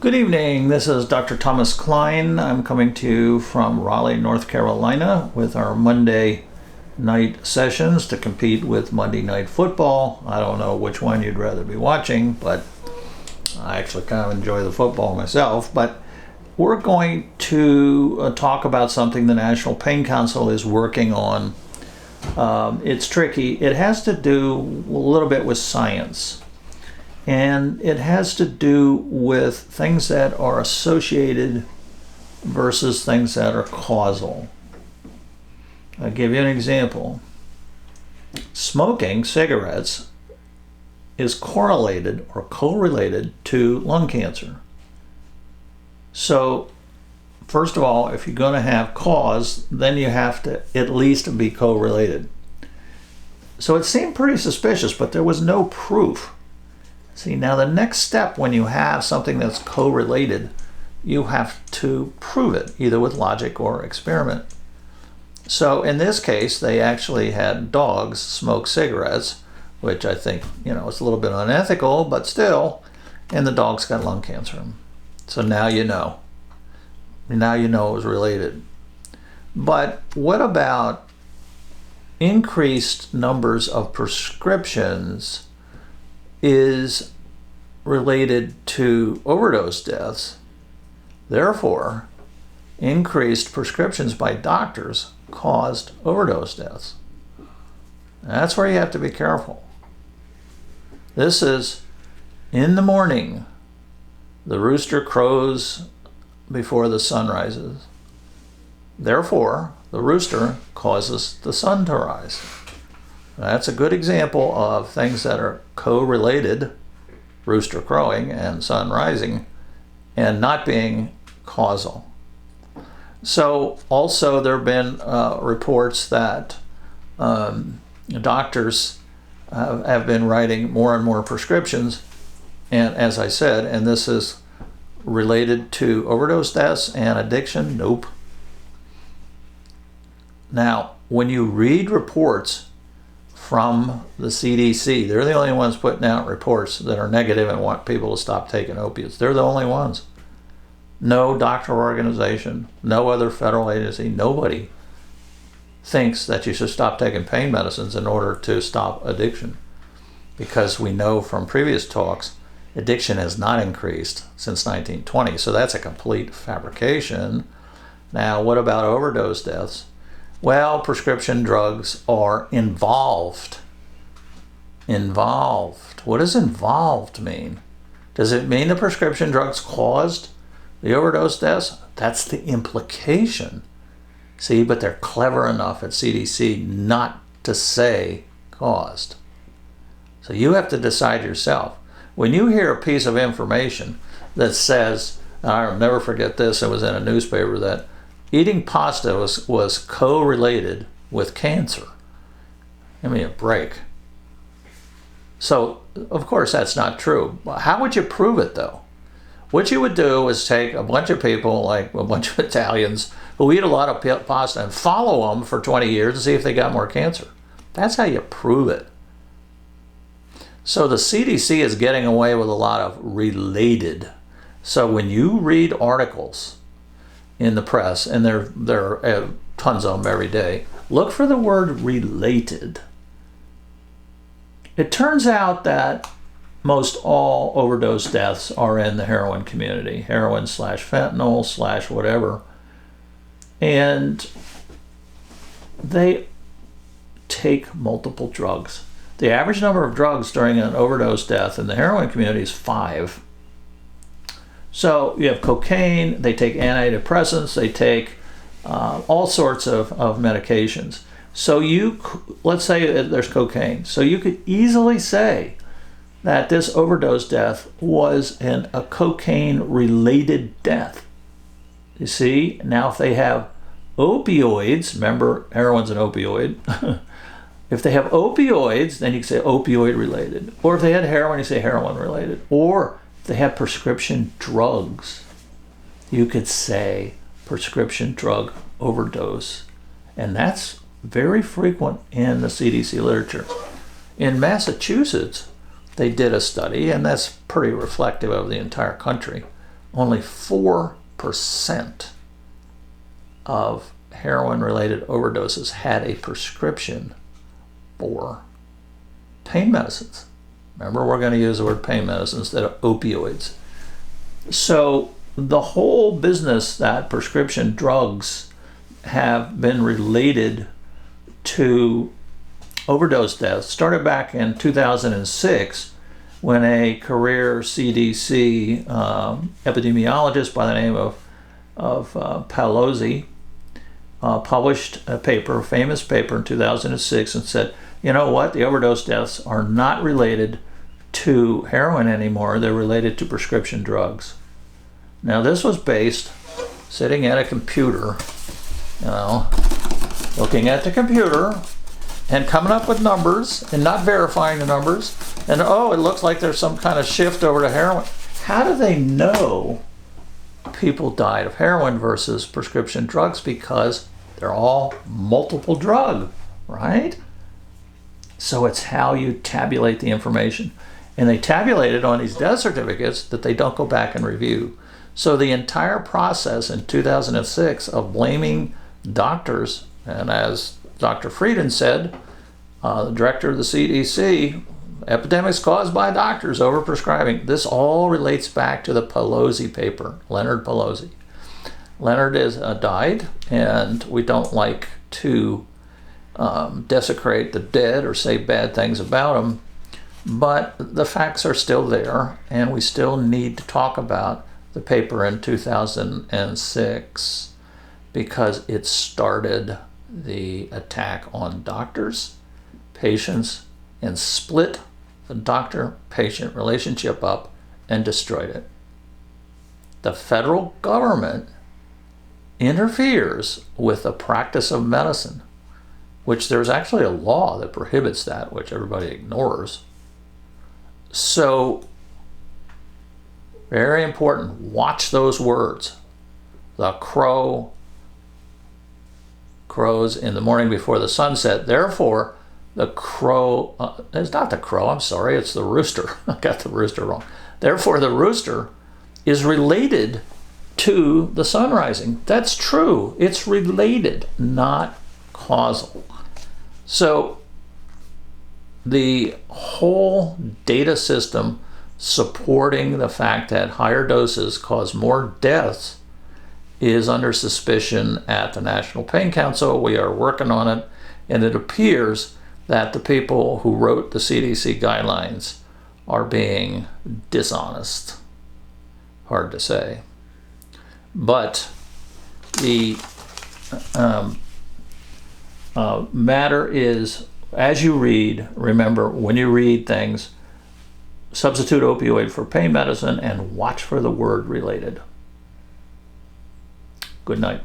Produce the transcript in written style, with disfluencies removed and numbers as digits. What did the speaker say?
Good evening, this is Dr. Thomas Klein. I'm coming to you from Raleigh, North Carolina with our Monday night sessions to compete with Monday Night Football. I don't know which one you'd rather be watching, but I actually kind of enjoy the football myself. But we're going to talk about something the National Pain Council is working on. It's tricky. It has to do a little bit with science. And it has to do with things that are associated versus things that are causal. I'll give you an example. Smoking cigarettes is correlated or correlated to lung cancer. So, first of all, if you're going to have cause, then you have to at least be correlated. So it seemed pretty suspicious, but there was no proof. See, now the next step when you have something that's correlated, you have to prove it, either with logic or experiment. So in this case, they actually had dogs smoke cigarettes, which I think, it's a little bit unethical, but still, and the dogs got lung cancer. So now you know. Now you know it was related. But what about increased numbers of prescriptions is related to overdose deaths? Therefore, increased prescriptions by doctors caused overdose deaths. That's where you have to be careful. This is in the morning. The rooster crows before the sun rises. Therefore, the rooster causes the sun to rise. That's a good example of things that are correlated, rooster crowing and sun rising, and not being causal. So also there have been reports that doctors have been writing more and more prescriptions, and as I said, and this is related to overdose deaths and addiction. Nope. Now, when you read reports from the CDC, they're the only ones putting out reports that are negative and want people to stop taking opiates. They're the only ones. No doctor organization, no other federal agency, nobody thinks that you should stop taking pain medicines in order to stop addiction. Because we know from previous talks, addiction has not increased since 1920. So that's a complete fabrication. Now, what about overdose deaths? Well, prescription drugs are involved. Involved. What does involved mean? Does it mean the prescription drugs caused the overdose deaths? That's the implication. See, but they're clever enough at CDC not to say caused. So you have to decide yourself. When you hear a piece of information that says, I'll never forget this, it was in a newspaper, that eating pasta was correlated with cancer. Give me a break. So, of course, that's not true. How would you prove it, though? What you would do is take a bunch of people, like a bunch of Italians, who eat a lot of pasta and follow them for 20 years and see if they got more cancer. That's how you prove it. So the CDC is getting away with a lot of related. So when you read articles in the press, and there are tons of them every day, look for the word related. It turns out that most all overdose deaths are in the heroin community, heroin / fentanyl / whatever. And they take multiple drugs. The average number of drugs during an overdose death in the heroin community is 5. So you have cocaine, they take antidepressants, they take all sorts of medications. So let's say there's cocaine. So you could easily say that this overdose death was a cocaine-related death. You see, now if they have opioids, remember heroin's an opioid. If they have opioids, then you can say opioid-related. Or if they had heroin, you say heroin-related. Or if they have prescription drugs, you could say prescription drug overdose. And that's very frequent in the CDC literature. In Massachusetts, they did a study, and that's pretty reflective of the entire country, only 4% of heroin-related overdoses had a prescription for pain medicines. Remember, we're going to use the word pain medicine instead of opioids. So the whole business that prescription drugs have been related to overdose deaths started back in 2006 when a career CDC epidemiologist by the name of Palozzi published a paper, a famous paper in 2006, and said, you know what, the overdose deaths are not related to heroin anymore, they're related to prescription drugs. Now this was based sitting at a computer, looking at the computer and coming up with numbers and not verifying the numbers, and oh, it looks like there's some kind of shift over to heroin. How do they know people died of heroin versus prescription drugs? Because they're all multiple drug, right? So it's how you tabulate the information. And they tabulate it on these death certificates that they don't go back and review. So the entire process in 2006 of blaming doctors, and as Dr. Frieden said, the director of the CDC, epidemics caused by doctors overprescribing. This all relates back to the Palozzi paper, Leonard Palozzi. Leonard is died, and we don't like to desecrate the dead or say bad things about him, but the facts are still there, and we still need to talk about the paper in 2006 because it started the attack on doctors, patients, and split the doctor-patient relationship up and destroyed it. The federal government interferes with the practice of medicine, which there's actually a law that prohibits that, which everybody ignores. So, very important, watch those words. The crow crows in the morning before the sunset. Therefore, the crow, it's not the crow, I'm sorry, it's the rooster. I got the rooster wrong. Therefore, the rooster is related to the sun rising. That's true. It's related, not causal. So the whole data system supporting the fact that higher doses cause more deaths is under suspicion at the National Pain Council. We are working on it, and it appears that the people who wrote the CDC guidelines are being dishonest. Hard to say. But the matter is, as you read, remember, when you read things, substitute opioid for pain medicine and watch for the word related. Good night.